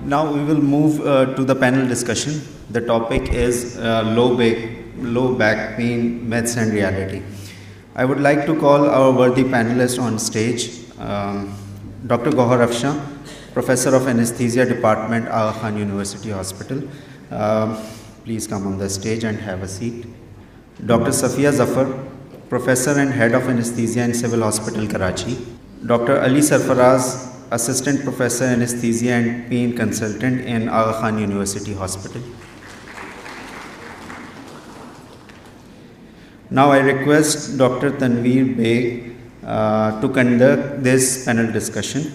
Now we will move to the panel discussion. The topic is low back pain, myths and reality. I would like to call our worthy panelists on stage. Dr. Gohar Afshan, Professor of Anesthesia Department, Aga Khan University Hospital. Please come on the stage and have a seat. Dr. Safiya Zafar, Professor and Head of Anesthesia in Civil Hospital, Karachi. Dr. Ali Sarfaraz, Assistant Professor Anesthesia and Pain Consultant in Aga Khan University Hospital. Now I request Dr. Tanveer Beg to conduct this panel discussion.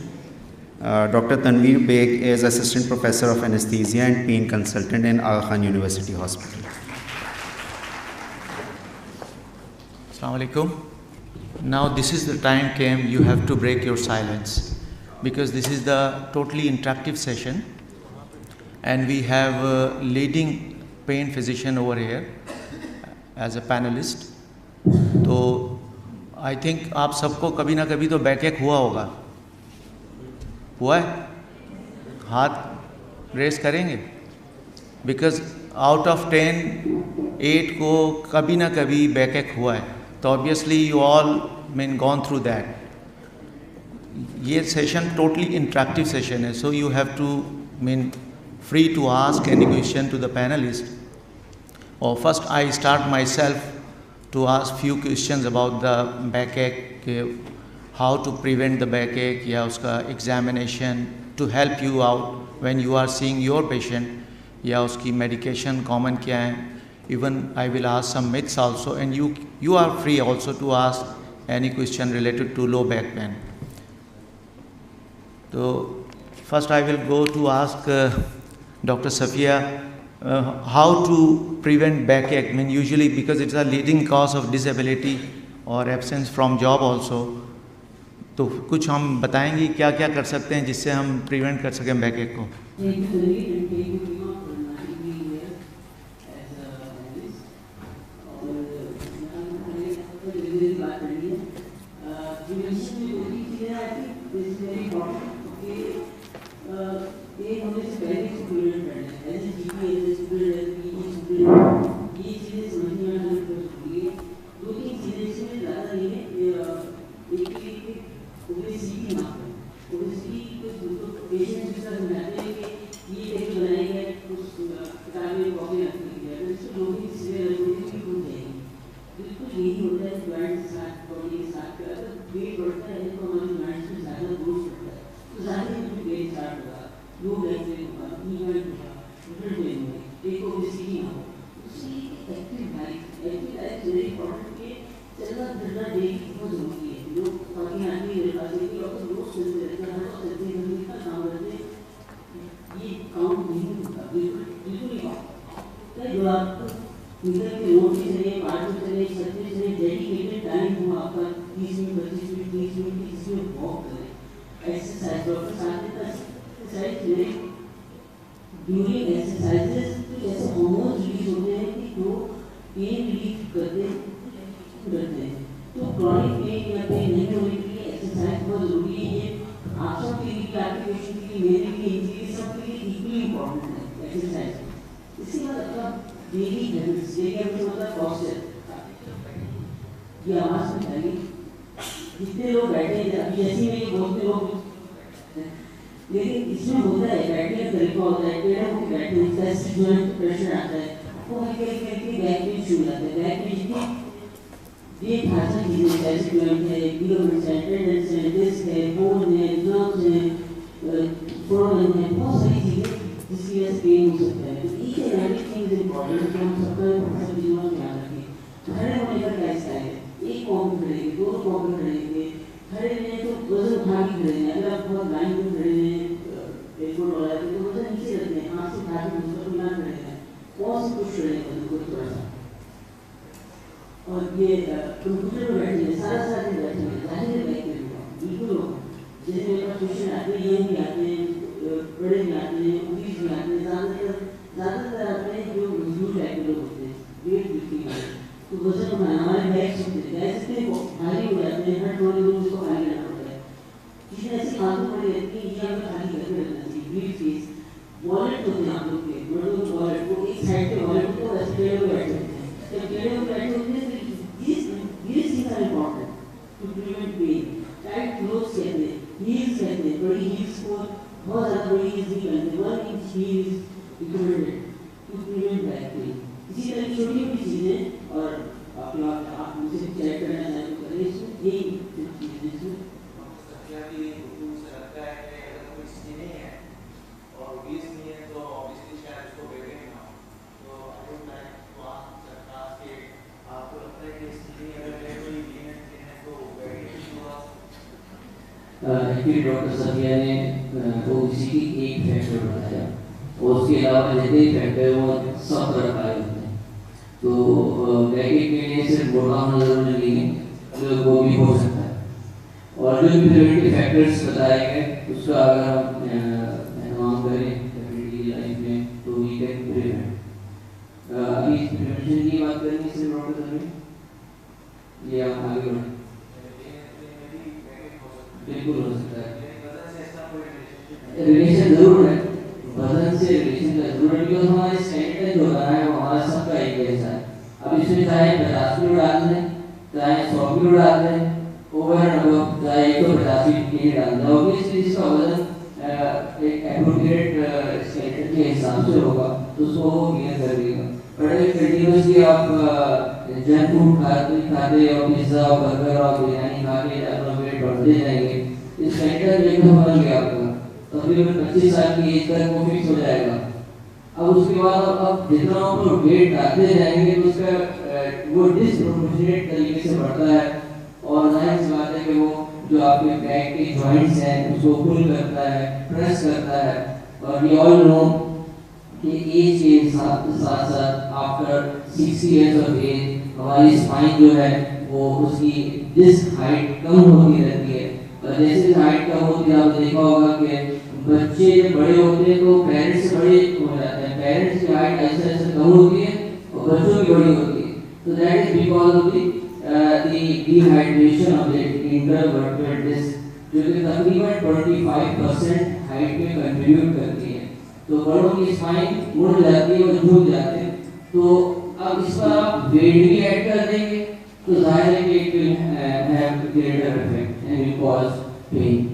Dr. Tanveer Beg is Assistant Professor of Anesthesia and Pain Consultant in Aga Khan University Hospital. Assalamu alaikum. Now this is the time came you have to break your silence, because this is the totally interactive session and we have a leading pain physician over here as a panelist. तो I think आप सबको कभी ना कभी तो बैकएक हुआ होगा, हुआ है? हाथ रेस करेंगे? Because out of 10, 8 को कभी ना कभी बैकएक हुआ है. तो obviously you all gone through that. ये सेशन टोटली इंटरेक्टिव सेशन है, so you have to free to ask any question to the panellist. और first I start myself to ask few questions about the backache, how to prevent the backache या उसका examination to help you out when you are seeing your patient, या उसकी medication common क्या है. Even I will ask some myths also and you are free also to ask any question related to low back pain. So first I will go to ask Dr. Safiya how to prevent backache. Usually because it's a leading cause of disability or absence from job also. तो कुछ हम बताएंगे क्या क्या कर सकते हैं जिससे हम प्रिवेंट कर सकें बैकएक को. वॉलेट होते हैं आप लोग के, वॉलेट वो एक साइड पे वॉलेट को ऐसे टेढ़े हुए बैठे होते हैं, जब टेढ़े हुए बैठे होते हैं तो these things are important to prevent pain. Tight clothes कहते हैं, हील्स कहते हैं, बड़ी हील्स को बहुत ज़्यादा बड़ी हील्स नहीं पहनते, 1 inch heel is recommended to prevent back pain. इसी तरह की छोटी छोटी चीज़ें, और आपके आप मुझसे चेक करना चाहें तो करिए, इसमें यही चीज़ें जिसमें एक्चुअली डॉक्टर सफिया ने वो इसी की एक फैक्टर बताया, और उसके अलावा जितने फैक्टर वो सब तरह आए होते हैं। तो ब्रैकेट के लिए सिर्फ मोटा होना जरूरी नहीं है, तो वो भी हो सकता है। और जो भी प्रिवेंटिव फैक्टर्स बताए गए उसका अगर हम इस्तेमाल करें डेफिनेटली लाइफ में तो वी कैन प्रिवेंट। अभी प्रिवेंशन की बात करनी सिर्फ डॉक्टर सफिया, ये आप आगे बढ़ें। बिल्कुल हो सकता है, रिलेशन जरूर है, वजन से रिलेशन का जरूर है, बिकॉज हमारे स्टैंडर्ड जो रहा है वो हमारा सबका एक जैसा है। अब इसमें चाहे 50 किलो डाल दें, चाहे 100 किलो डाल दें, ओवर एंड अबव चाहे 185 किलो डाल दें, ऑब्वियसली जिसका वजन एक एप्रोप्रिएट स्टैंडर्ड के हिसाब से होगा तो उसको वो गेन कर देगा। पर अगर कंटिन्यूसली आप जंक फूड खाते और पिज्जा और बर्गर और बिरयानी खा के अपना वेट बढ़ते जाएंगे, इस सेंटर वेट बन गया आपका, तकरीबन 25 साल की एज तक वो फिक्स हो जाएगा। अब उसके बाद अब जितना ऊपर वेट डालते जाएंगे तो उसका वो डिसप्रोपोर्शनेट तरीके से बढ़ता है, और जाहिर सी बात है कि वो जो आपके बैक के जॉइंट्स हैं उसको पुल करता है, प्रेस करता है। और वी ऑल नो कि एज के साथ साथ आफ्टर 60 इयर्स ऑफ एज हमारी स्पाइन जो है वो उसकी डिस्क हाइट कम होती रहती है, और जैसे हाइट कम होती है आपने देखा होगा कि बच्चे जब बड़े होते हैं तो पेरेंट्स से बड़े हो जाते हैं, पेरेंट्स की हाइट ऐसे ऐसे कम होती है और बच्चों की बड़ी होती है। तो that is because of the dehydration of the intervertebral disc, जो कि तकरीबन 25% हाइट में कंट्रीब्यूट करती है। तो बड़ों की स्पाइन मुड़ जाती है और झुक जाते हैं। तो अब इस पर आप वेट भी ऐड कर देंगे तो जाहिर है कि it will have greater effect and will cause pain.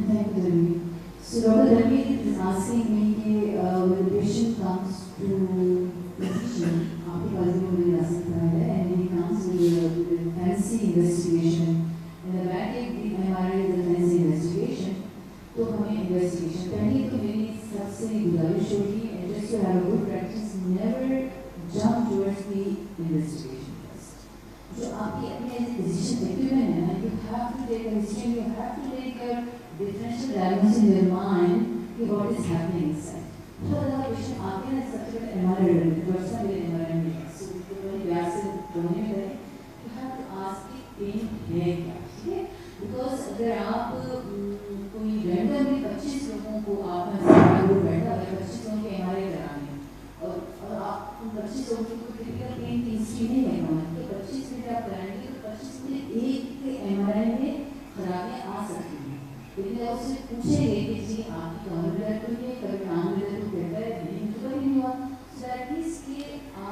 Thank you, Dharmeet. So, Dr. Dharmeet is asking me when the patient comes to physician after cardiovascular arrest and he comes with a fancy investigation, and the back the MRI is a fancy investigation, तो हमें investigation पहले तो मेरी सबसे गुजारिश होगी, and just to have a good practice, never jump towards the investigation first. जो आपकी अपने as a physician equipment है ना, you have to take a history, you have to take a differential diagnosis in your mind कि what is happening inside. तो अगर patient आके ना सबसे पहले MRI करते हैं, first time मेरे MRI में, so तो पहले प्यार से बोलने में करें, you have to ask कि pain है क्या, ठीक है? Because अगर आप कोई randomly 25 लोगों को आपने ग्रुप बैठा है 25 लोगों के MRI कराने और आप उन 25 लोगों को क्रिटिकल पेन की हिस्ट्री नहीं है तो 25 मिनट आप कराएंगे तो 25 मिनट एक MRI में खराबियां आ सकती हैं। लेकिन आप उससे पूछेंगे कि जी आपकी कमर में दर्द हुई है, कभी कान में दर्द कहता है नहीं तो कभी नहीं हुआ, सो दैट मींस कि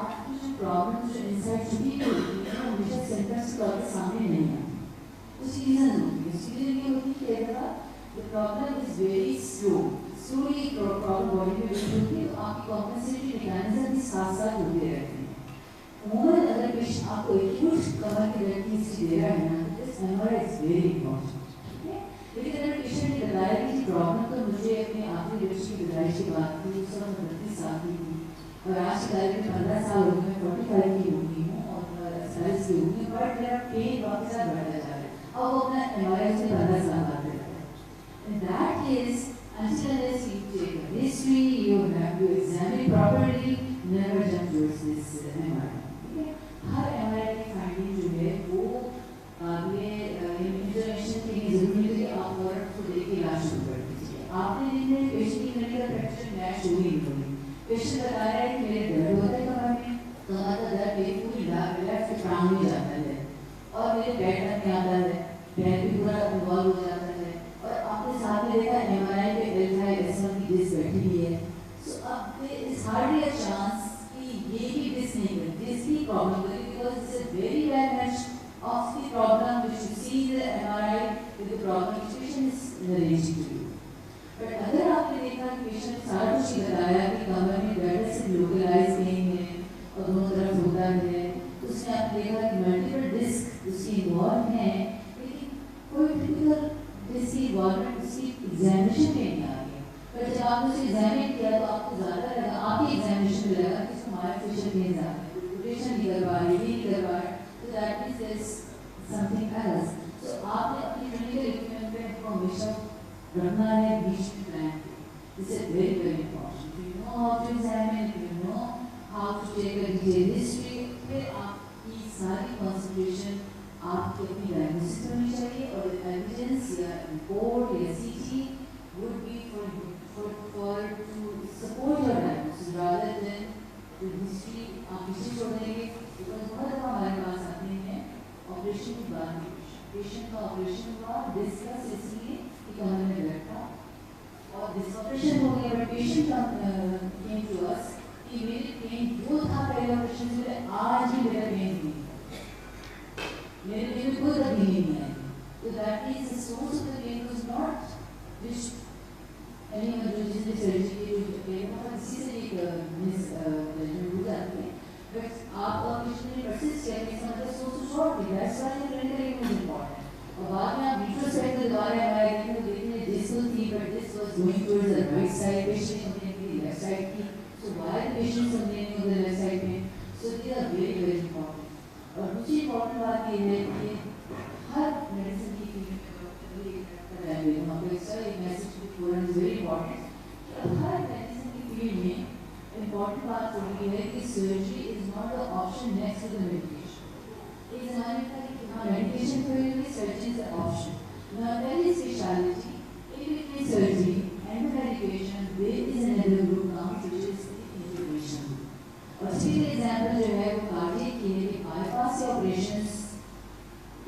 आपकी जो प्रॉब्लम जो इनसाइड छुपी हुई है वो हमेशा सिम्पटम्स के तौर पर सामने नहीं आती। उसकी रीजन होती है, उसकी रीजन ये होती है कि अगर the problem is very slowly problem body में बिल्ड होती है तो आपकी कॉम्पेंसेटरी मैकेनिज्म भी साथ साथ होते रहते हैं। उमूमन अगर पेशेंट आपको एक्यूट कमर के दर्द की हिस्ट्री दे रहा है ना तो this MRI is very important, ठीक है? लेकिन अगर पेशेंट ने बताया कि प्रॉब्लम तो मुझे अपने आखिरी वर्ष की गुजारिश की बात थी, उस समय 32 साल की थी और आज की तारीख में 15 साल हो गए, 45 की हो गई हूँ और 40 की हो गई, बट मेरा पेन वापस बढ़ता जा रहा है। अब वो अपना MRI से 15 साल बाद रहता है। In that case, until unless you take a history, you have to examine properly, never jump towards this MRI. ठीक है? हर MRI की finding जो है वो ये इंटरवेंशन के लिए जरूरी है कि आप फौरन उसको देख के इलाज शुरू कर दीजिए। आपने जितने पेशेंट की क्लिनिकल फ्रैक्चर मैच हो ही नहीं होगी। पेशेंट बता रहा है कि मेरे दर्द होता है कमर में, कमर का दर्द मेरी पूरी लेफ्ट प्राण में जाता है और मेरे पेट तक में आता है, पेट भी पूरा इन्वॉल्व हो जाता है और आपने साथ में देखा MRI पे L5S1 की डिस्क बैठी हुई है। सो अब there is hardly a chance कि ये भी डिस्क नहीं है, डिस्क की प्रॉब्लम है because it's a very bad match of the problem which you see in the MRI with the problem which patient is narrating to you. But अगर आपने देखा कि patient सारा कुछ ही बताया कि कमर में दर्द से localized पेन है और दोनों तरफ होता है, तो उसमें आपने देखा कि multiple disc उसकी involved है, लेकिन कोई particular disc की involvement उसकी examination में नहीं आ रही है। पर जब आपने उसे examine किया तो आपको ज़्यादा लगा, आपकी examination में लगा कि इसको myofascial pain ज़्यादा है, rotation नहीं कर पा रही, नहीं कर पा रही, so that means there's something else. So आपने अपनी clinical equipment को हमेशा रखना है बीच में plan पे. This is very very important. If you know how to examine, if you know how to take a detailed history, फिर आपकी सारी concentration आपकी अपनी diagnosis में होनी चाहिए और evidence या report या CT would be for to support your diagnosis rather than the history आप history छोड़ देंगे because बहुत दफा हमारे पास आते हैं ऑपरेशन के बाद पेशेंट का ऑपरेशन हुआ डिस्कस इसलिए कि कमर में दर्द था और डिस्क ऑपरेशन हो गया but patient came to us कि मेरे पेन जो था पहले ऑपरेशन से आज भी मेरा पेन नहीं है, मेरे पेन में कोई तब्दीली नहीं आई। तो that means the source of the pain was not which any जो जिसने सर्जरी की पेन था किसी से एक मिस जजमेंट हो जाती है but आप ऑपरेशन में परसिस्ट किया कि मतलब सोच शॉर्ट है that's why the clinical is important और बाद में आप रिट्रोस्पेक्ट के द्वारा हमारे को देखने डिस्क थी but this was going towards the right side patient complain की लेफ्ट साइड की so why the patient complaining on the left side में so they are very very important. और दूसरी इंपॉर्टेंट बात ये है कि हर मेडिसिन की फील्ड में डॉक्टर भी करता है वहाँ पे सर एक मैसेज भी पूरा is very important. Her medicine की फील्ड में important बात होगी है कि surgery is not the option next to the medication. एक ज़माने था कि हाँ medication के लिए surgery is the option. Now every specialty, in between surgery and the medication, there is another group now which is the integration. और इसके example जो है वो cardiac की है कि bypass से operations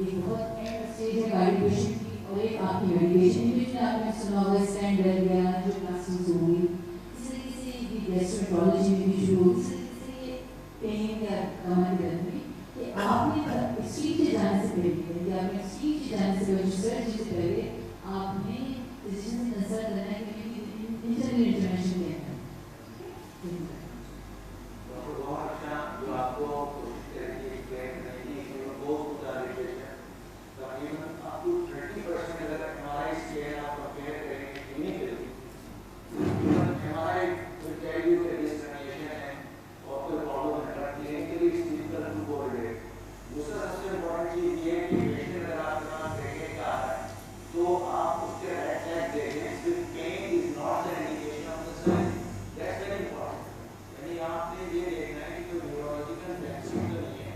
एक बहुत end stage है cardiac patient की और एक आपकी medication जिसमें आपने सुना होगा stent डल गया जो plastic होगी गैस्ट्रोएंटरोलॉजी में भी शुरू इसलिए पेन या कमर दर्द में कि आपने स्ट्रीट से जाने से पहले कि आपने स्ट्रीट से जाने से पहले सर्जरी से पहले आपने फिजिशियन से कंसल्ट करना है कि इंटरनल इंटरवेंशन क्या है। डॉक्टर बहुत अच्छा जो आपको कोशिश करेंगे एक्सप्लेन करने की वो तकरीबन अप टू 30% अगर हमारा स्केल आप कंपेयर करेंगे क्लिनिकली हमारा will tell you that this herniation and or कोई प्रॉब्लम है but clinically it's difficult to correlate. दूसरा सबसे इम्पोर्टेंट चीज ये है कि पेशेंट अगर आपके पास देखने का है तो आप उसके राइट साइड देखें सिर्फ pain is not the indication of the surgery, that's very important. यानी आपने ये देखना है कि कोई न्यूरोलॉजिकल फ्रैक्चर तो नहीं है,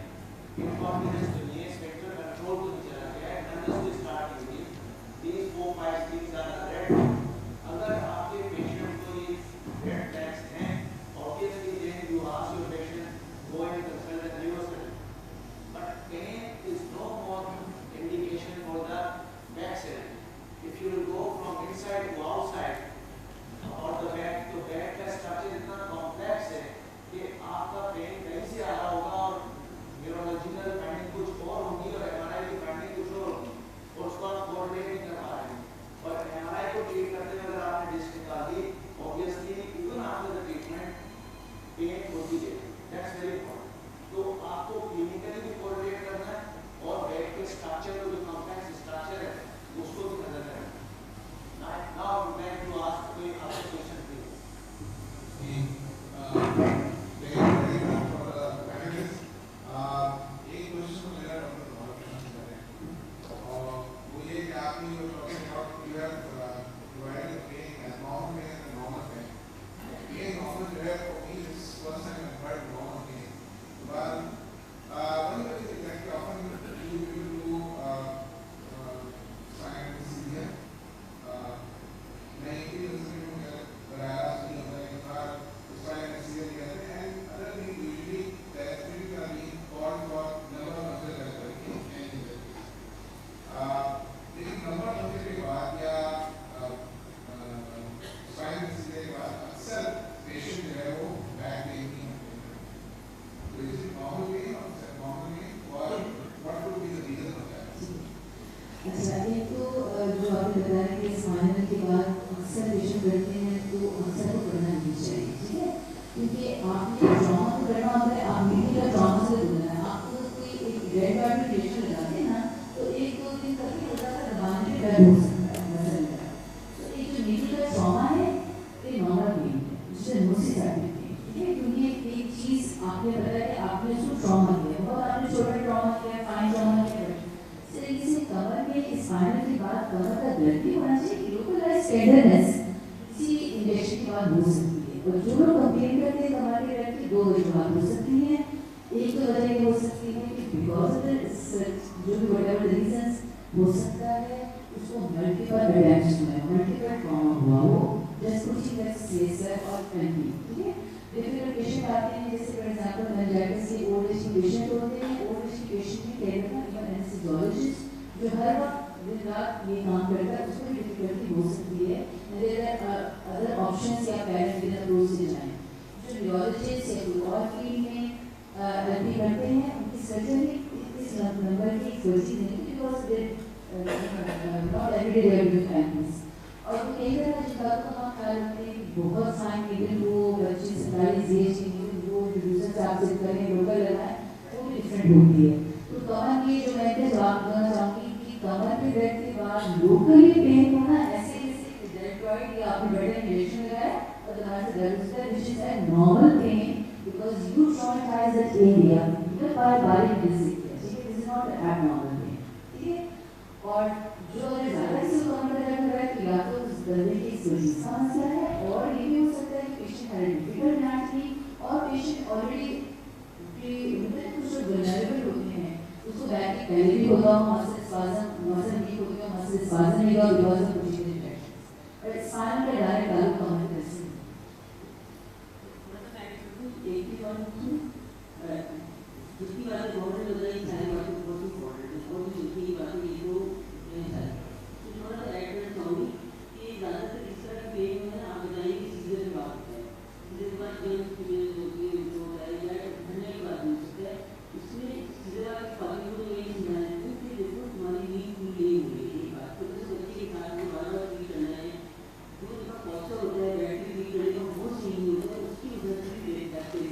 इनकॉम्पिटेंस तो नहीं है, स्पेक्ट्रल कंट्रोल तो नहीं चला गया है, none of this start using these 4-5 things are red. अगर आपके पेशेंट को ये red flags हैं, obviously then you ask your patient go and consult a neurosurgeon. But pain is no more indication for the back surgery. If you will go from inside to outside or the back, तो back का structure इतना complex है कि आपका pen कहीं से आ रहा होगा और neurological finding कुछ और होगी और MRI की finding कुछ और होगी। अच्छा, एक तो जो आपने बताया कि स्पाइनल के बाद अक्सर पेशेंट करते हैं तो अक्सर को करना नहीं चाहिए, ठीक है, क्योंकि आपने ट्रॉमा को करना होता है, आप मीडिया का ट्रॉमा से बोलना है, आपको कोई एक डेड बॉडी पेशेंट लगाते हैं ना तो एक दो दिन तक ही होता है, दबाने में दर्द हो सकता है, मसल का। तो एक जो मीडिया का ट्रॉमा है ये नॉर्मल पेन है, जिसे नोसिसैटिक पेन, ठीक है, क्योंकि एक चीज़ आपने बताया कि आपने उसको ट्रॉमा किया, बहुत आपने छोटा ट्रॉमा किया, फाइन ट्रॉमा किया, इसे कमर में स्पाइनल के बाद कमर का दर्द भी होना चाहिए, लोकलाइज्ड टेंडरनेस किसी इंजेक्शन के बाद हो सकती है। और जो लोग कंप्लेन करते हैं कमर के दर्द की दो वजूहत हो सकती हैं। एक तो वजह ये हो सकती है कि बिकॉज ऑफ जो भी व्हाटएवर रीजंस हो सकता है उसको मल्टीपल अटैक्स हुआ है, मल्टीपल ट्रॉमा हुआ हो, जस्ट कुछ दैट सीएसएफ और एनपी, ठीक है। डिफरेंट पेशेंट आते हैं, जैसे फॉर एग्जांपल मेनिंजाइटिस के ओल्ड एज के पेशेंट होते हैं, ओल्ड एज के पेशेंट में कई दफा एनेस्थेसियोलॉजिस्ट जो हर वक्त दिन रात ये काम करता है उसको भी डिफिकल्टी हो सकती है। अदर ऑप्शंस या पैरेंटल अप्रोच से जाएं, जो न्यूरोलॉजिस्ट या कोई और फील्ड में एलपी करते हैं उनकी सर्जरी इस नंबर की सर्जरी नहीं, because they not everyday they are doing LPs. और कई तरह की बातों का हम ख्याल रखते हैं कि बहुत साइन मीडियम वो बच्चे 47 एज के वो रिड्यूसर चार्ज से करें लोकल लगाएं वो भी डिफरेंट होती है। तो कमर की जो मैं जवाब देना चाहूँगी कि कमर के दर्द के बाद लोकली पेन होना ऐसे जैसे डेल्टॉइड या आपने बेड इंजेक्शन लगाया और दोबारा से दर्द होता है, which is a normal pain because you traumatize that area even by बारीक विजिट, ठीक है, this is not abnormal pain, ठीक है। और जो अगर ज़्यादा से कमर का दर्द हो रहा है तो या तो उस दर्द की सोची समस्या है और ये भी हो सकता है कि पेशेंट है डिफिकल्ट एनाटॉमी और पेशेंट ऑलरेडी कुछ वल्नरेबल होते हैं, उसको बैक की पहले भी होगा मसल स्पाज़म, मसल वीक हो गया, मसल स्पाज़म नहीं होगा because of positional infection, but spine का डायरेक्ट ताल्लुक कमर से एक ही बात जिसकी बात बहुत लग रही है सारी बातें बहुत इंपॉर्टेंट है और जिसकी बातें ये तो थोड़ा सा ऐड करना चाहूँगी कि ज़्यादातर इस तरह के पेन में आप बताइए कि सीजर की बात होता है, सीजर के बाद जब फीमेल होती है तो या ठंडे की बात हो सकती है, इसमें सीजर वाले पानी को तो यही समझाना है कि देखो तुम्हारी नींद पूरी नहीं हो रही है, बात तो जैसे बच्चे के साथ में बार बार रीड करना है, जो उसका पॉस्चर होता है बैटरी रीड करने का बहुत सही नहीं होता है, उसकी वजह से भी देख जाते हैं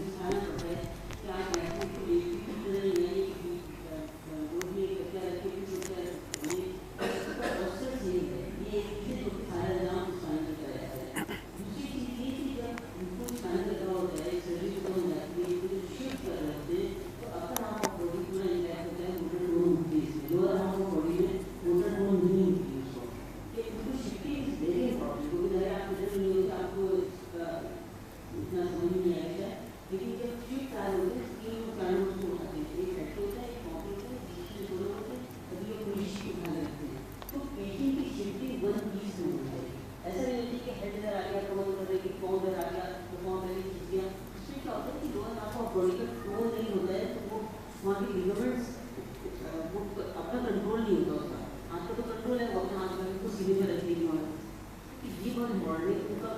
सिखाना पड़ता है कि आप बैटरी को एक भी रीड करना नहीं है रोज में क्या रखे भी होता है, उसका पॉस्चर सही है, ये चीज़ें जो कि सारा एग्जाम साइन कर जाता है। दूसरी चीज़ ये कि जब उनको साइन कर रहा होता है सर्जरी हो जाती है तो शिफ्ट कर रहे होते हैं तो अपर हाफ ऑफ बॉडी पूरा इंटैक्ट होता है, मोटर टोन होती है, इसमें लोअर हाफ ऑफ बॉडी में मोटर टोन नहीं होती है, उसको ये उनको शिफ्टिंग इज वेरी इंपॉर्टेंट, क्योंकि अगर आप मोटर नहीं होता आपको इतना समझ नहीं आएगा, लेकिन जब शिफ्ट आ रहे होते हैं तीन कारणों से उठाते हैं, एक हेड होता है, एक मॉडल होता है, दूसरे दोनों होते हैं, अभी ये पूरी शिफ्ट उठा लेते हैं, तो पेशेंट की शिफ्टिंग वन पीस में होती है, ऐसा नहीं होती कि हेड इधर आ गया कमर उधर रही पाँव उधर आ गया तो पाँव पहले खींच गया, इसमें क्या होता है कि लोअर हाफ ऑफ बॉडी का फ्लो नहीं होता है तो वो वहाँ की लिगामेंट्स वो अपना कंट्रोल नहीं होता उसका, हाथ का तो कंट्रोल है वो अपने हाथ में उसको सीधे में रख लेगी वहाँ, तो ये बहुत इम्पॉर्टेंट है, उनका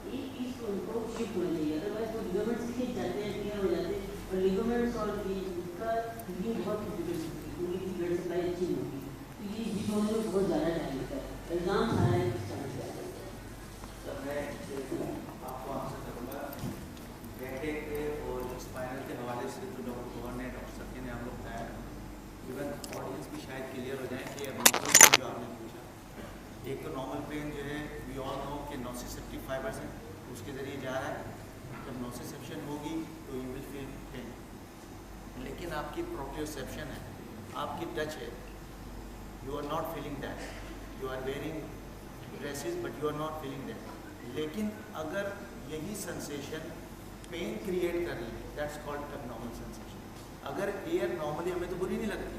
एक चीज़ को उनको शिफ्ट होना चाहिए, अदरवाइज वो लिगामेंट्स खींच जाते हैं क्लियर हो जाते हैं और लिगामेंट्स और उसका ये बहुत डिफिकल्ट उनकी ब्लड सप्लाई अच्छी नहीं होती, तो ये जिस होने में बहुत ज़्यादा टाइम लगता है, एग्जाम सारा है तो मैं आपको आंसर करूँगा बैकएक के और स्पाइनल के हवाले से जो डॉक्टर पवन ने डॉक्टर सत्य ने हम लोग बताया, इवन ऑडियंस भी शायद क्लियर हो जाए कि अब जो आपने पूछा, एक तो नॉर्मल पेन जो है वी ऑल नो कि नोसिसेप्टिव फाइबर्स हैं उसके ज़रिए जा रहा है, जब नोसिसेप्शन होगी तो यू विल फील पेन, लेकिन आपकी प्रोप्रियोसेप्शन है, आपकी टच है, you are not feeling that, you are wearing dresses but you are not feeling that, लेकिन अगर यही सेंसेशन पेन क्रिएट कर रही है दैट्स कॉल्ड एबनॉर्मल सेंसेशन। अगर एयर नॉर्मली हमें तो बुरी नहीं लगती,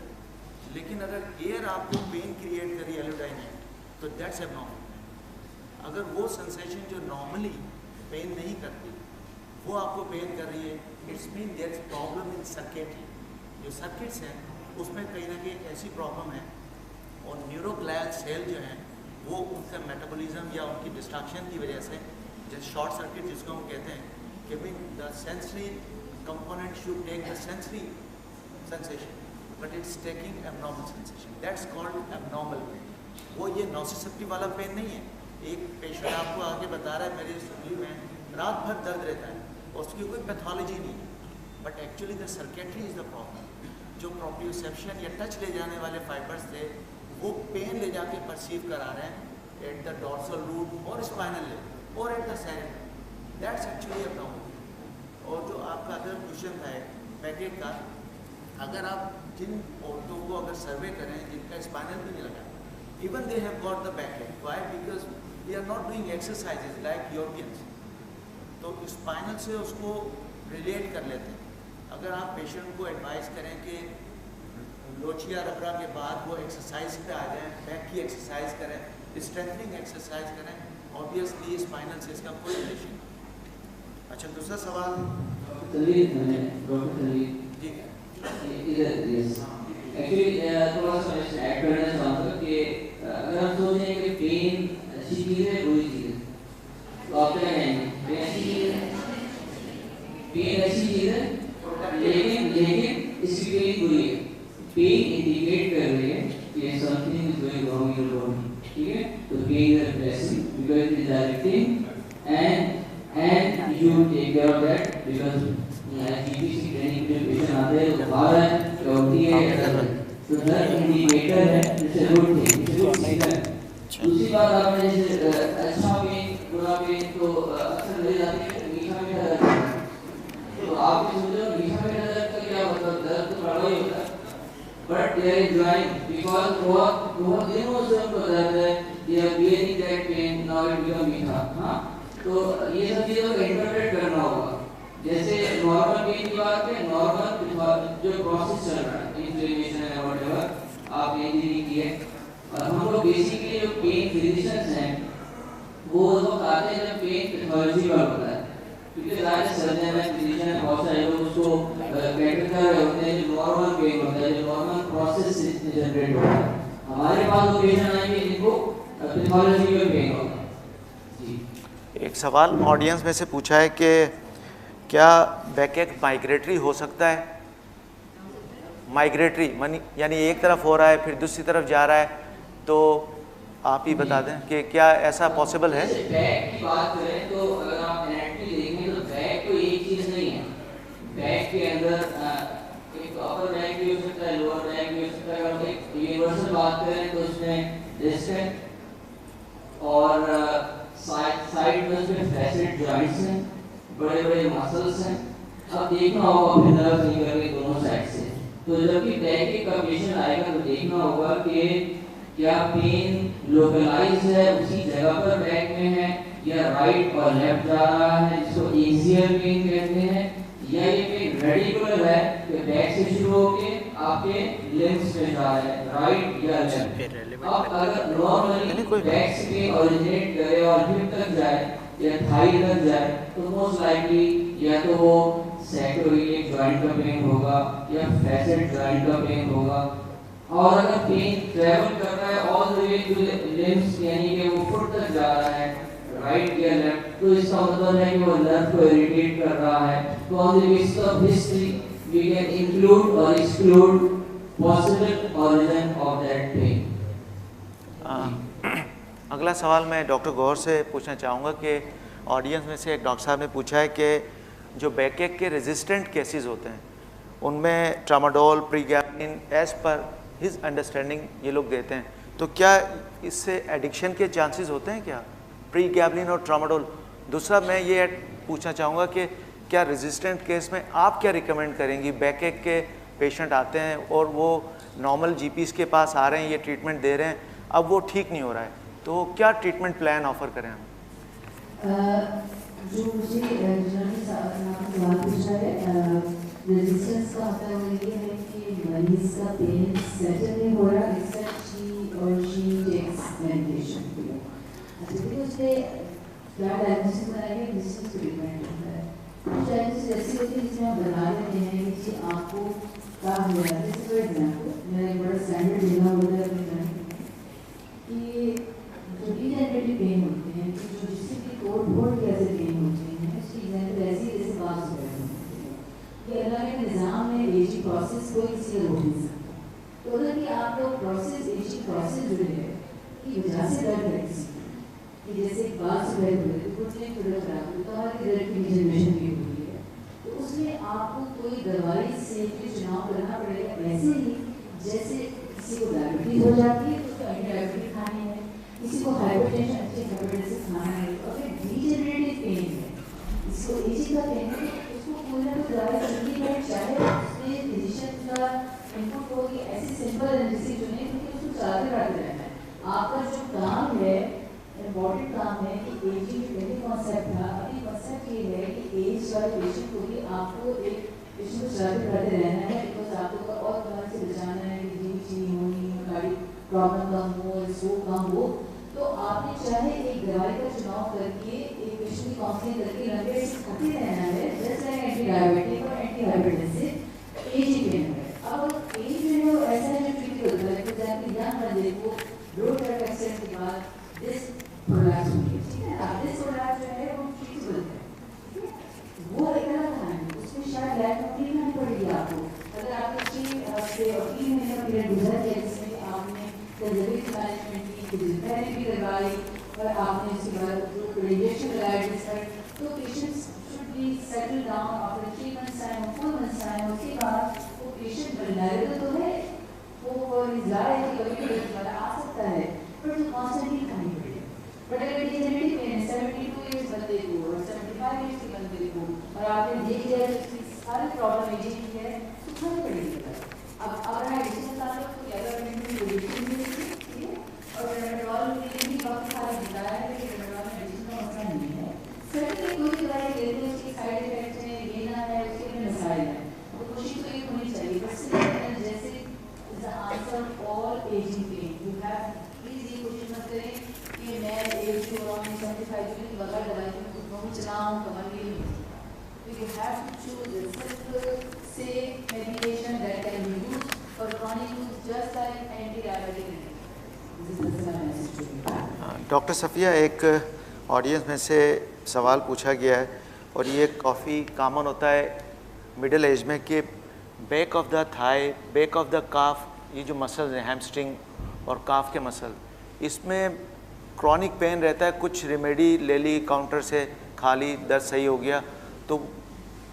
लेकिन अगर एयर आपको पेन क्रिएट कर रही है एलोडाइनियम तो दैट्स एबनॉर्मल। अगर वो सेंसेशन जो नॉर्मली पेन नहीं करती वो आपको पेन कर रही है, it's mean there is problem in circuit, जो सर्किट्स हैं उसमें कहीं ना कहीं ऐसी प्रॉब्लम है और न्यूरोग्लियल सेल जो हैं वो उनका मेटाबॉलिज्म या उनकी डिस्ट्रक्शन की वजह से जैसे शॉर्ट सर्किट जिसको हम कहते हैं कि mean the sensory component should take the sensory sensation, but it's taking abnormal sensation. That's called abnormal pain. वो ये नॉसिसेप्टिव वाला पेन नहीं है. एक पेशेंट आपको आके बता रहा है मेरे शरीर में रात भर दर्द रहता है, उसकी कोई पैथोलॉजी नहीं है, but actually the circuitry is the problem. जो प्रोप्रियोसेप्शन या टच ले जाने वाले फाइबर्स थे वो पेन ले जाके परसीव करा रहे हैं एट द डॉर्सल रूट और स्पाइनल लेवल और at the cerebrum. That's actually abnormal. और जो आपका अदर क्वेश्चन था बैकेट का, अगर आप जिन औरतों को अगर सर्वे करें जिनका स्पाइनल भी नहीं लगा, even they have got the backache. Why? Because we are not doing exercises like Europeans. तो स्पाइनल से उसको रिलेट कर लेते हैं. अगर आप पेशेंट को एडवाइस करें कि लोचिया रबरा के बाद वो एक्सरसाइज पे आ जाएं, बैक की एक्सरसाइज करें, स्ट्रेंथनिंग एक्सरसाइज करें, ऑब्वियसली स्पाइनल से इसका कोई रिलेशन. अच्छा, दूसरा सवाल डॉक्टर जी एक्चुअली थोड़ा सा ऐड करना चाहूँगा कि अगर हम सोचें कि पेन अच्छी चीज़ है बुरी चीज़ है, तो आप क्या कहेंगे? पेन अच्छी चीज़ है, पेन अच्छी चीज़ है, लेकिन इसकी पेन बुरी है. पेन इंडिकेट कर रही है कि something is going wrong in your body. ठीक है, तो pain is a blessing because it is directing and you take care of that because GPC training के पेशेंट आते हैं तो बाहर है तो होती है, तो दर्द इंडिकेटर है, it's a good thing, it's a good signal. दूसरी बात आपने जैसे अच्छा पेन बुरा पेन तो अक्सर ले जाते हैं मीठा मीठा दर्द. तो आपने सोचो मीठा मीठा दर्द का क्या मतलब? दर्द तो बड़ा ही होता है, but they are enjoying because बहुत दिनों से उनको दर्द है, they are bearing that pain, now it become मीठा. हाँ, तो ये सब चीज़ों को इंटरप्रेट करना होगा. जैसे नॉर्मल पेन की बात है, नॉर्मल जो प्रोसेस चल रहा है, इन्फ्लेमेशन है व्हाटएवर आप इंजरी की है, और हम लोग बेसिकली जो पेन फिजिशियंस हैं वो लोग आते हैं जब पेन पैथोलॉजी का होता है, क्योंकि सारे सर्जन हैं, फिजिशियन हैं, बहुत सारे लोग उसको कैटर कर रहे होते हैं जो नॉर्मल पेन होता है, जो नॉर्मल प्रोसेस से जनरेट होता है. हमारे पास वो पेशेंट आएंगे जिनको पैथोलॉजी का पेन होगा. एक सवाल ऑडियंस में से पूछा है कि क्या बैकएक माइग्रेटरी हो सकता है? माइग्रेटरी यानी एक तरफ हो रहा है फिर दूसरी तरफ जा रहा है, तो आप ही बता दें कि क्या ऐसा पॉसिबल है? बैक की बात करें तो अगर आप एनाटॉमी देखें तो बैक कोई एक चीज़ नहीं है. बैक के अंदर एक अपर बैक भी हो सकता है, लोअर बैक भी हो सकता है. अगर एक यूनिवर्सल बात करें तो उसमें डिस्टेंट और साइड में उसमें फैसेट जॉइंट्स हैं, बड़े बड़े मसल्स हैं. अब देखना होगा फिर नर्व निकल के दोनों साइड से. तो जब भी बैक का पेशेंट आएगा तो देखना होगा कि क्या पेन लोकलाइज है उसी जगह पर बैक में है, या राइट और लेफ्ट जा रहा है जिसको एक्सियल पेन कहते हैं, या ये पेन रेडिकुलर है कि बैक से शुरू होके आपके लिम्स में जा रहा है, राइट या लेफ्ट. अब अगर नॉर्मली बैक से पेन ओरिजिनेट करे और हिप तक जाए या थाई तक जाए तो मोस्ट लाइकली या तो वो सैक्रोइलियक जॉइंट का पेन होगा या फैसेट जॉइंट का पेन होगा. और अगर पेन ट्रैवल कर रहा है all the way to limbs यानी कि वो फुट तक जा रहा है राइट या लेफ्ट, तो इसका मतलब है कि वो नर्व को इरिटेट कर रहा है. तो on the basis of history we can include और exclude possible origin of that pain. अगला सवाल मैं डॉक्टर गौर से पूछना चाहूँगा कि ऑडियंस में से एक डॉक्टर साहब ने पूछा है कि जो बैकएक के रेजिस्टेंट केसेस होते हैं उनमें tramadol pregabalin as per his understanding ये लोग देते हैं, तो क्या इससे एडिक्शन के चांसेस होते हैं क्या, प्रीगैबलिन और ट्रामाडोल? दूसरा मैं ये पूछना चाहूँगा कि क्या रेजिस्टेंट केस में आप क्या रिकमेंड करेंगी? बैकएक के पेशेंट आते हैं और वो नॉर्मल जीपीज़ के पास आ रहे हैं, ये ट्रीटमेंट दे रहे हैं, अब वो ठीक नहीं हो रहा है, तो क्या ट्रीटमेंट प्लान ऑफर करें हम? जो मुझे जनरली सवाल पूछा है रेजिस्टेंस का मतलब ये है कि मरीज का पेन सेटल नहीं हो रहा एक्सेप्ट शी टेक्स मेडिकेशन. अच्छा, तो उससे क्या डायग्नोसिस बनाएंगे रेजिस्टेंस पे डिपेंड करता है. कुछ डायग्नोसिस ऐसी होती है जिसमें आप बता देते हैं कि आपको क्या हो रहा है. जैसे फॉर एग्जाम्पल मेरा एक बड़ा स्टैंडर्ड लेना होता है अपने घर कि जो डीजेनरेटिव पेन होते हैं, जो जिससे कि कोट बोर्ड कैसे पेन होते हैं, उसकी एग्जाम्पल ऐसी जैसे बात हो रही है कि अल्लाह के निज़ाम में एजिंग प्रोसेस कोई किसी का रोक नहीं सकता. तो प्रोसेस एजिंग प्रोसेस जो है की वजह से दर्द है कि जैसे बाल से दर्द हुए तो कुछ नहीं थोड़ा खराब तो हमारी दर्द की जनरेशन भी हुई है, तो उसमें आपको कोई दवाई से चुनाव करना पड़ेगा। वैसे ही जैसे किसी को डायबिटीज हो जाती है तो उसको एंटीडायबिटिक खानी है, किसी को हाइपरटेंशन अच्छे हाइपरटेंसिव खाना है, और फिर डीजेनरेटिव पेन है, इसको एजिंग का पेन है, तो उसको कोई ना कोई दवाई करनी है, चाहे उसमें फिजिशियन का इनपुट हो कि ऐसी सिंपल एनालिसिस चुने क्योंकि उसको चलाते रहते रहना है। आपका जो काम है इम्पॉर्टेंट काम है कि एजिंग पहले कॉन्सेप्ट था, अभी कॉन्सेप्ट ये है कि एज वाले पेशेंट को भी आपको एक पेशेंट को चलाते रहते रहना है, बिकॉज आपको और बीमारी से बचाना है कि जीवी चीनी होनी, गाड़ी प्रॉब्लम कम हो, स्ट्रोक कम हो, तो आपने चाहे एक दवाई का चुनाव करके एक पेशेंट की काउंसलिंग करके लंबे से खाते रहना है, जैसे एंटी डायबिटिक और एंटी हाइपरटेंसिव एजिंग पेन है। अब एज जो है वो ऐसा है जो ट्रीट होता है, तो जाके यंग बंदे को रोड ट्रैक एक्सीडेंट के बाद दिस प्रोलैप्स हुई है, ठीक है, अब दिस प्रोलैप्स जो है वो ट्रीटेबल है, ठीक है, वो एक अलग कहानी, उसमें शायद लाइफ में ट्रीटमेंट पड़ेगी आपको। अगर आपको 3 महीने का पीरियड गुजर गया जिसमें आपने कंजर्वेटिव मैनेजमेंट की, फिजियोथेरेपी करवाई और आपने उसके बाद जो रेडिएशन लगाया जिस पर, तो patients should be settle down after 3 months time और 4 months टाइम। उसके बाद वो पेशेंट वल्नरेबल तो है, वो ज़्यादा है कि कभी भी वाला आ सकता है, पर जो कॉन्स्टेंटली खानी पड़ेगी। बट अगर डीजेनरेटिव पेन है 72 ईयर्स बंदे को और 75 ईयर्स के बंदे को, और आपने देख लिया कि सारी प्रॉब्लम एजिंग की है, तो खानी पड़ेगी। अब अगर एडिशनल ताकत तो क्या गवर्नमेंट ने रेडिएशन भी दी है और रेमडेसिविर के लिए भी वक्त खाली बताया है कि रेमडेसिविर में एडिशन का मसला नहीं है, सर्टनली कोई दवाई ले लो उसके साइड इफेक्ट्स हैं, ये ना है, उसके लिए मसाइल है, तो कोशिश तो ये होनी चाहिए। बट सिर्फ जैसे is the answer all ageing pain, you have please ये कोशिश मत करें कि मैं एज के अराउंड 75 के बगैर दवाई में कुछ बहुत चलाऊँ कमर के लिए, तो you have to choose a simple, safe medication that can be used for chronic use, just like anti-diabetic medication. This is the message to you. Doctor Safiya, एक ऑडियंस में से सवाल पूछा गया है और ये काफ़ी कॉमन होता है मिडिल एज में कि back of the thigh, back of the calf, ये जो मसल्स हैं हैमस्ट्रिंग और काफ के मसल, इसमें क्रॉनिक पेन रहता है, कुछ रेमेडी ले ली काउंटर से, खा ली, दर्द सही हो गया, तो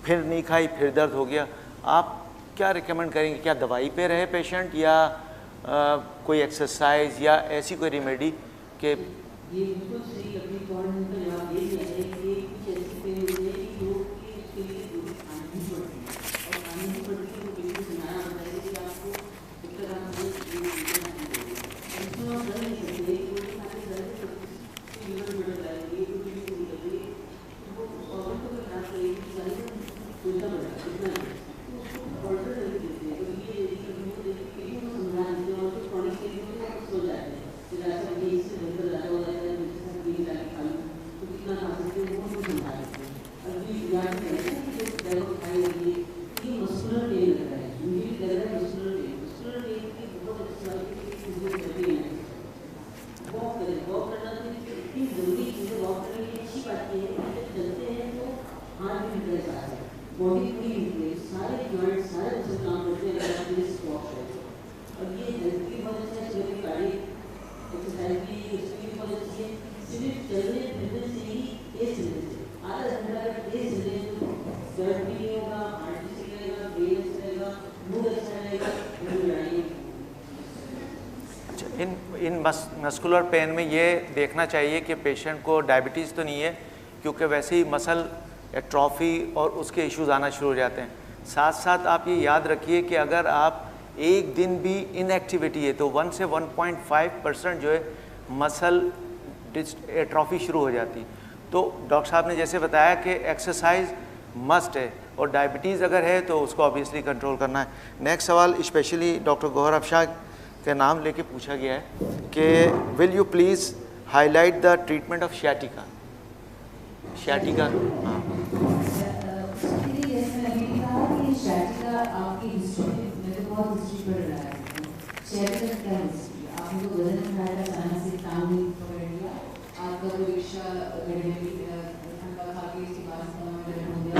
फिर नहीं खाई, फिर दर्द हो गया। आप क्या रिकमेंड करेंगे, क्या दवाई पे रहे पेशेंट या कोई एक्सरसाइज या ऐसी कोई रेमेडी के? ये बिल्कुल सही अपनी पॉइंट का जवाब दे दिया है कि कुछ ऐसी पेन होती है कि लोग की उसके लिए थोड़ी खानी ही पड़ती है, और खानी ही पड़ती है तो बिल्कुल सुनाया होता है कि आपको डॉक्टर आप इसमें आप डर नहीं सकते कि वो खाते दर्द लीवर में बढ़ जाएगी, तो भी नहीं करती वो ऑर्डर को खराब करेगी, सारी उल्टा बढ़ा इतना उसको ऑर्डर करके देते हैं। तो ये कभी वो समझा देते हैं और तो क्रॉनिक के लिए सो जाते हैं, फिर ऐसा ये इससे बेहतर ज़्यादा हो जाता है, जैसे बीड़ी डाल के खा लो तो कितना खा सकते हैं वो समझा देते हैं। अभी याद करें कि जो दवाई खाई लगी ये मस्कुलर पेन लग रहा है, मुझे भी लग रहा है मस्कुलर पेन की बहुत अच्छी बात है कि फिजियोथेरेपी है, वॉक करें, वॉक करना तो इतनी जरूरी चीज़ है, वॉक करने की अच्छी बात है कि जब चलते हैं तो हाथ भी निकल जाता है, बॉडी पूरी निकले, सारे जॉइंट सारे मसल काम करते हैं अगर आप ये वॉक करें। और ये हेल्थ की बहुत अच्छा है, चलिए गाड़ी एक्सरसाइज भी उसकी भी बहुत अच्छी है, सिर्फ चलने फिरने से ही तेज चलने से आधा घंटा अगर तेज चले तो दर्द भी नहीं होगा, हार्ट भी सही रहेगा, ब्रेन अच्छा रहेगा, मूड अच्छा रहेगा, लड़ाई। इन मस्कुलर पेन में ये देखना चाहिए कि पेशेंट को डायबिटीज़ तो नहीं है, क्योंकि वैसे ही मसल एट्रॉफी और उसके इश्यूज आना शुरू हो जाते हैं। साथ साथ आप ये याद रखिए कि अगर आप एक दिन भी इनएक्टिविटी है तो 1 से 1.5% जो है मसल एट्रॉफी शुरू हो जाती। तो डॉक्टर साहब ने जैसे बताया कि एक्सरसाइज मस्ट है, और डायबिटीज़ अगर है तो उसको ऑब्वियसली कंट्रोल करना है। नेक्स्ट सवाल स्पेशली डॉक्टर गौहर अफशाह के नाम लेके पूछा गया है कि will you please highlight the treatment of sciatica. हाँ, शियाटिका आपकी हिस्ट्री में तो बहुत हिस्ट्री पढ़ रहा है, शियाटिका क्या हिस्ट्री, आपने तो वजन उठाया था, अचानक से टांग पकड़ लिया, आपका कोई रिक्शा गड्ढे में ठंडा खा के इसके बाद दर्द हो गया,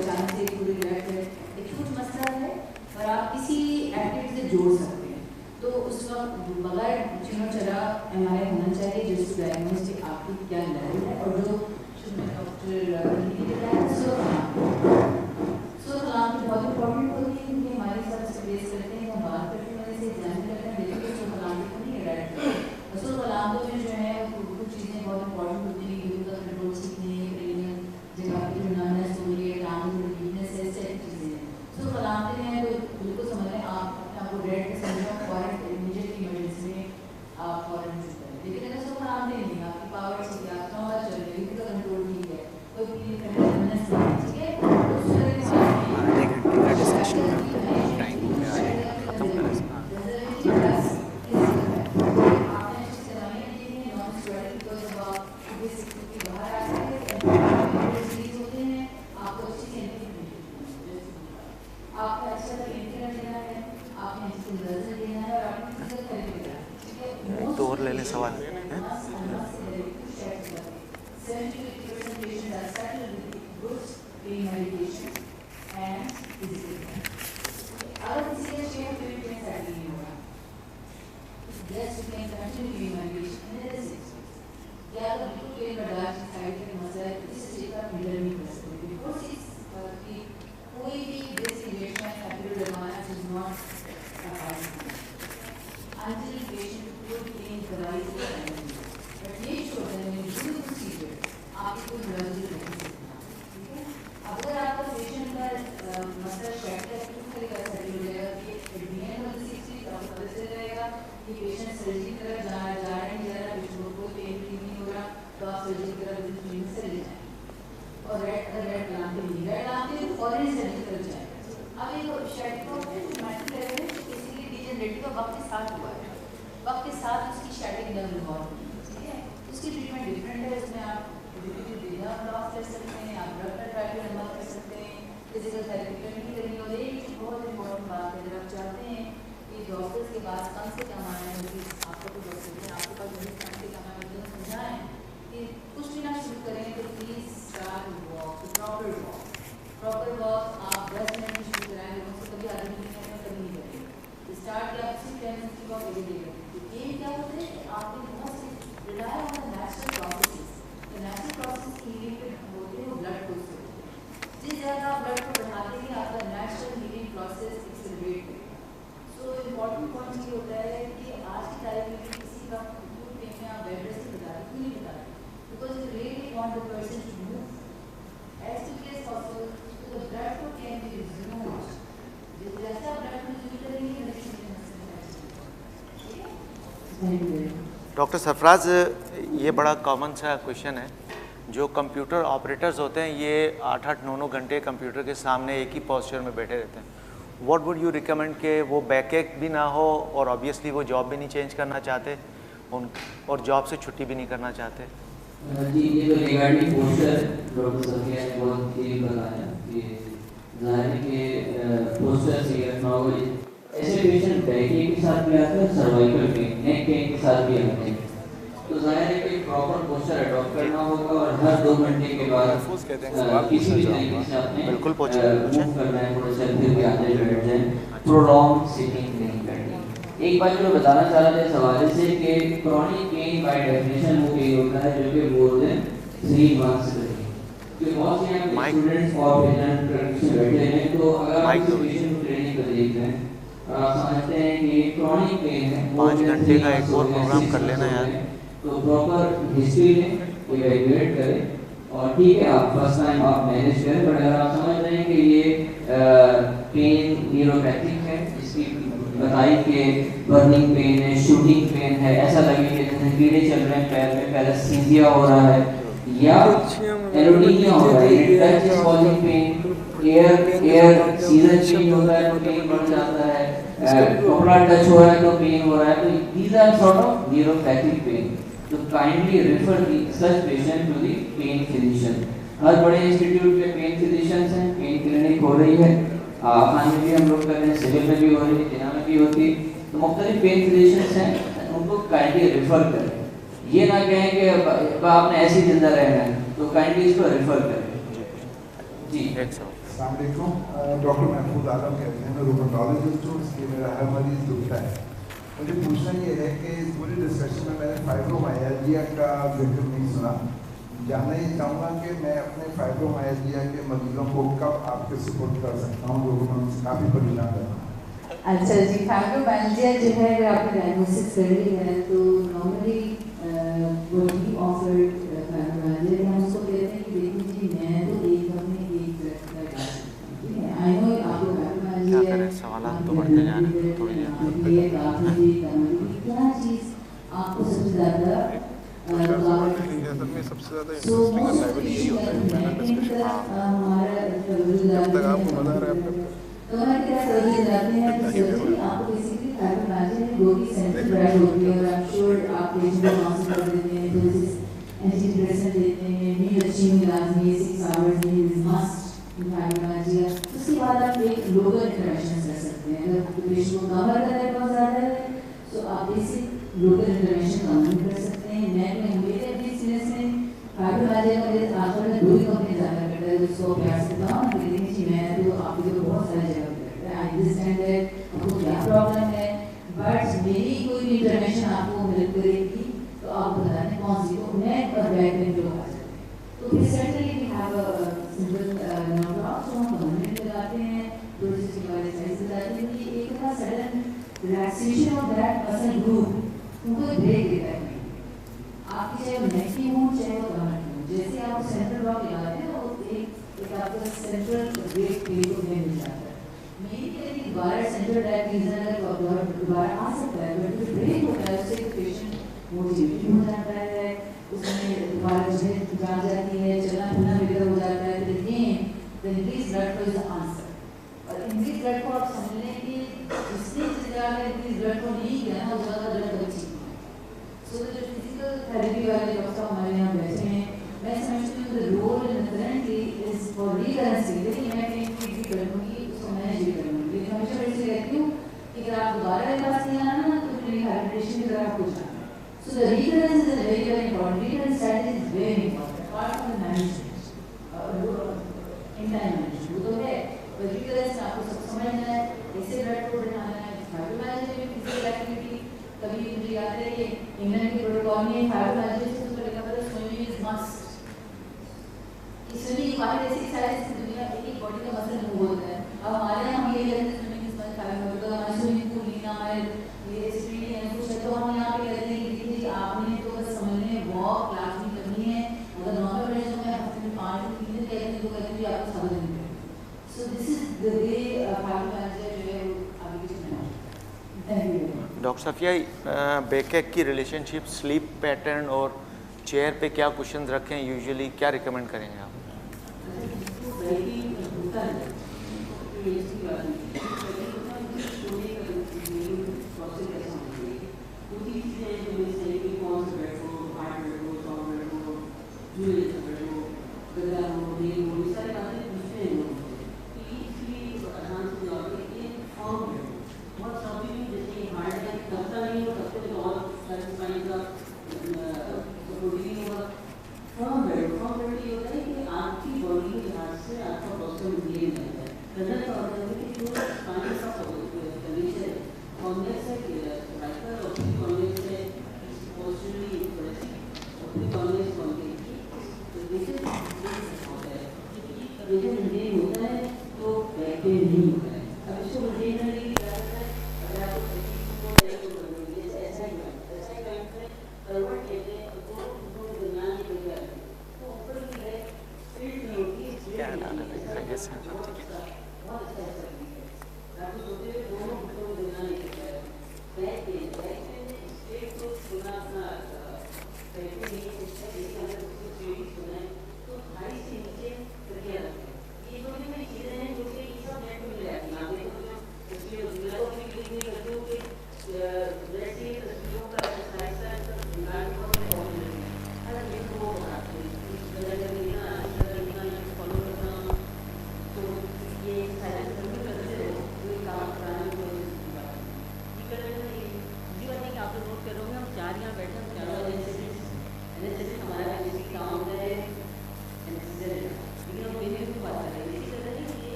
अचानक से पूरी लैट है, एक कुछ मसला है, और आप किसी एक्टिविटी से जोड़ सकते हैं। तो उस वक्त बगैर चीनों चला MRI होना चाहिए जिस डायग्नोस्टिक आपकी क्या लेवल है। और जो डॉक्टर ने बताया सो कलाम की बहुत इंपॉर्टेंट होती है क्योंकि हमारे साथ से बेस करते हैं, हम बात करते हैं से एग्जामिन करते हैं, देखिए सो कलाम को नहीं राइट सो कलाम में जो है कुछ चीज़ें बहुत इंपॉर्टेंट होती हैं, यूज का कंट्रोल सीखने ट्रेनिंग जगह की यूनानियस होगी काम में वीकनेस है ऐसी चीज़ें हैं। सो कलाम में है तो बिल्कुल समझ लें आप अपने आपको रेड के समझो फॉरन इमीडिएट इमरजेंसी में आप फॉरन चूज करें। लेकिन अगर सो कलाम नहीं आपकी पावर ठीक है, आप नॉर्मल चल रही है, यूज का कंट्रोल ठीक है, कोई फीलिंग करने ठीक है, उस तरह के आधे घंटे का डिस्कशन में टाइम हो गया है, खत्म करें। तो और ले लें सवाल हैं? डॉक्टर सरफराज, ये बड़ा कॉमन सा क्वेश्चन है। जो कंप्यूटर ऑपरेटर्स होते हैं ये 8-8, 9-9 घंटे कंप्यूटर के सामने एक ही पोस्चर में बैठे रहते हैं। व्हाट वुड यू रिकमेंड कि वो बैक भी ना हो और ऑब्वियसली वो जॉब भी नहीं चेंज करना चाहते और जॉब से छुट्टी भी नहीं करना चाहते? जी, ये तो रिगार्डिंग पोस्चर डॉक्टर सफिया ने बहुत क्लियर बताया कि ज़ाहिर है कि पोस्चर से रखना होगा। ऐसे पेशेंट बैक के साथ भी आते हैं, सर्वाइकल पेन, नेक पेन के साथ भी आते हैं। तो जाहिर है कि प्रॉपर पोस्चर अडॉप्ट करना होगा और हर 2 घंटे के बाद किसी भी तरीके से आपने बिल्कुल मूव करना है, थोड़ा सा फिर भी आते बैठ जाए, प्रोलॉन्ग सिटिंग नहीं करनी। एक बात जो मैं बताना चाह रहा था इस हवाले से कि क्रॉनिक पेन बाय डेफिनेशन वो पेन होता है जो कि मोर देन 3 मंथ्स कि बहुत से स्टूडेंट्स और पेशेंट बैठे हैं, तो अगर आप इस पेशेंट को ट्रेनिंग कर देख रहे हैं और आप समझते हैं कि क्रॉनिक पेन है, 5 घंटे का एक और प्रोग्राम कर लेना यार। तो प्रॉपर हिस्ट्री लें, इवैल्यूएट करें और ठीक है आप फर्स्ट टाइम आप मैनेज करें। बट अगर आप समझ रहे हैं कि ये पेन न्यूरोपैथिक है, इसकी बताई कि बर्निंग पेन है, शूटिंग पेन है, ऐसा लगे कि जैसे कीड़े चल रहे हैं पैर में, पैरासीजिया हो रहा है या एरोडीनिया हो रहा है, touch is causing pain, air season change होता है तो पेन बढ़ जाता है, कपड़ा टच हो रहा है तो पेन हो रहा है, तो these are sort of neuropathic pain. तो kindly refer such patient to the pain physician. हर बड़े इंस्टीट्यूट में पेन फिजिशियंस हैं, पेन क्लिनिक हो रही है, खाने में भी हम लोग कर रहे हैं, सिविल में भी हो रही है, जिना में भी होती है, तो मुख्तलिफ पेन फिजिशियंस हैं, उनको काइंडली रेफर करें। ये ना कहें कि आपने ऐसे ही जिंदा रहना है, तो काइंडली इसको रेफर करें। जी। अस्सलाम वालेकुम। डॉक्टर महफूज आलम कहते हैं, मैं रूमेटोलॉजिस्ट हूँ, इसलिए मेरा हर मरीज दुखता है। मुझे पूछना ये है कि इस पूरी डिस्कशन में मैंने फाइब्रोमाइल्जिया का जिक्र नहीं सुना। जानना ये चाहूँगा कि मैं अपने फाइब्रोमाइल्जिया के मरीजों को कब आपके सपोर्ट कर सकता हूँ, जो मैं काफ़ी परेशान रहता हूँ। अच्छा जी, फाइब्रोमाइल्जिया जो है अगर आपने डायग्नोसिस कर ली है तो नॉर्मली वो ही ऑफर्ड फाइब्रोमाइल्जिया हम उसको कहते हैं कि देखिए जी मैं तो एक हफ्ते एक ड्रग लगा सकती हूँ, ठीक है। आई नो आपको फाइब्रोमाइल्जिया है, सवाल तो बढ़ते जा रहे हैं थोड़ी क्या चीज़ आपको सबसे ज़्यादा जब तक आपको मजा आ रहा है तो हमारे क्या सर्जरी जाते हैं सर्जरी आपको बेसिकली फाइब्रोमाइल्जिया में दो ही सेंट्रल ड्राइव होती है और आई एम श्योर आप पेशेंट को काउंसिल कर देते हैं, डोजेस एंटीडिप्रेसेंट देते हैं, नींद अच्छी होनी लाजमी है, 6 आवर्स नींद इज मस्ट इन फाइब्रोमाइल्जिया। उसके बाद आप एक लोकल इंटरवेंशन कर सकते हैं। अगर पेशेंट को कमर का दर्द बहुत ज़्यादा है तो आप बेसिक लोकल इंटरवेंशन कम कर सकते हैं। मैं मेरे अपनी एक्सपीरियंस में फाइब्रोमाइल्जिया का आजकल में 2 ही कंपनी ज़्यादा करता है, जिसको प्यार से बताऊँ कि मैं तो आपको तो बहुत सारी जगह पे करता है। आई अंडरस्टैंड है आपको क्या प्रॉब्लम है, बट मेरी कोई भी इंटरवेंशन आपको हेल्प करेगी तो आप बता दें कौन सी, तो नेक और बैक में जो आ सकते हैं। तो फिर certainly we have a simple nerve block जो हम गवर्नमेंट लगाते हैं, तो जिसके बारे में बताते हैं कि एक था sudden relaxation of that muscle group उनको ब्रेक देता है। आपकी चाहे वो नेक की हो चाहे वो कमर की हो, जैसे आप सेंट्रल ब्लॉक लगाते हैं तो एक आपका सेंट्रल ब्रेक प्लेट को मिल जाता है। मेरी कहती दोबारा सेंट्रल ड्राइव रीजन अगर दोबारा आ सकता है, बट जो ब्रेक होता है उससे पेशेंट मोटिवेटेड हो जाता है, उसमें दोबारा जो है जान जाती है, चलना फिरना बेहतर हो जाता है। तो again the increase blood flow is the answer. और इंक्रीज ब्लड फ्लो आप समझ लें कि जिसने जिस जगह में इंक्रीज ब्लड फ्लो नहीं किया ना उस जगह का ब्लड कभी ठीक नहीं होगा। सो जो फिजिकल थेरेपी वाले डॉक्टर हमारे यहाँ बैठे हैं, मैं समझती हूँ the role currently is for recurrence. लेकिन मैं कहीं भी करूँगी उसको मैनेज भी करूँगी, लेकिन हमेशा मैं इसलिए कहती हूँ कि अगर आप दोबारा मेरे पास नहीं आना ना तो मेरी हाइड्रेशन की तरह आपको जाना है। So the recurrence is very very important. Recurrence strategy is very important part of the management in time management. वो तो है, पर रिकरेंस आपको सब समझना है, कैसे ब्लड फ्लो बढ़ाना है। फाइब्रोमाइल्जिया में फिजिकल एक्टिविटी, कभी मुझे याद है कि इंग्लैंड के प्रोटोकॉल में फाइब्रोमाइल्जिया से उसको लिखा था स्विमिंग इज मस्ट। स्विमिंग हमारी ऐसी एक्सरसाइज की दुनिया एक बॉडी का मसल मूव होता है। अब हमारे यहाँ हम ये कहते हैं स्विमिंग इज मस्ट फाइब्रोमाइल्जिया, तो हमारे स्विमिंग पूल लेना हमारे ये स्ट्रीट है कुछ है, तो हम यहाँ पे कहते हैं कि देखिए आपने तो बस समझने वॉक क्लास में करनी है, अगर नॉर्मल पेशेंट में हफ्ते में 5 दिन 3 दिन कहते हैं तो कहते हैं आपको समझ नहीं आएगी। So this is the way fibromyalgia जो है आगे कुछ नहीं। Thank you doctor Safia. बैकएक की रिलेशनशिप स्लीप पैटर्न और चेयर पे क्या क्वेश्चन रखें, यूजुअली क्या रिकमेंड करेंगे आप?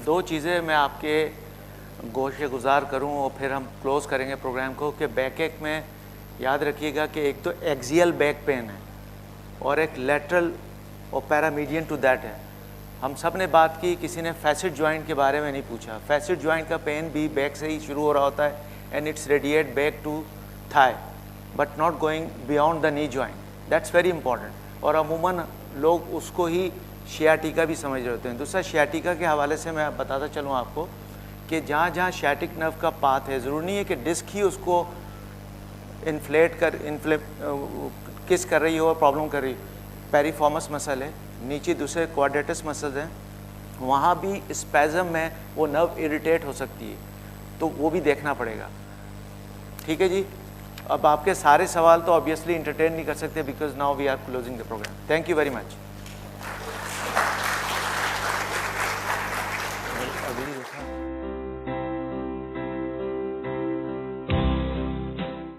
दो चीज़ें मैं आपके गोशे गुजार करूं और फिर हम क्लोज़ करेंगे प्रोग्राम को कि बैक एक में याद रखिएगा कि एक तो एक्सियल बैक पेन है और एक लेटरल और पैरामीडियन टू दैट है। हम सब ने बात की, किसी ने फैसिड जॉइंट के बारे में नहीं पूछा। फैसिड जॉइंट का पेन भी बैक से ही शुरू हो रहा होता है and it's radiate back to thigh but not going beyond the knee joint, that's very important. और अमूमन लोग उसको ही शियाटिका भी समझ रहे होते हैं। दूसरा, शियाटिका के हवाले से मैं बताता चलूँ आपको कि जहाँ जहाँ शियाटिक नर्व का पाथ है, ज़रूरी नहीं है कि डिस्क ही उसको किस कर रही हो और प्रॉब्लम कर रही हो। पेरिफॉर्मस मसल है, नीचे दूसरे क्वाड्रेटस मसल्स हैं, वहाँ भी स्पैज़म में वो नर्व इरिटेट हो सकती है, तो वो भी देखना पड़ेगा। ठीक है जी। अब आपके सारे सवाल तो ऑब्वियसली इंटरटेन नहीं कर सकते because now we are closing the program. Thank you very much.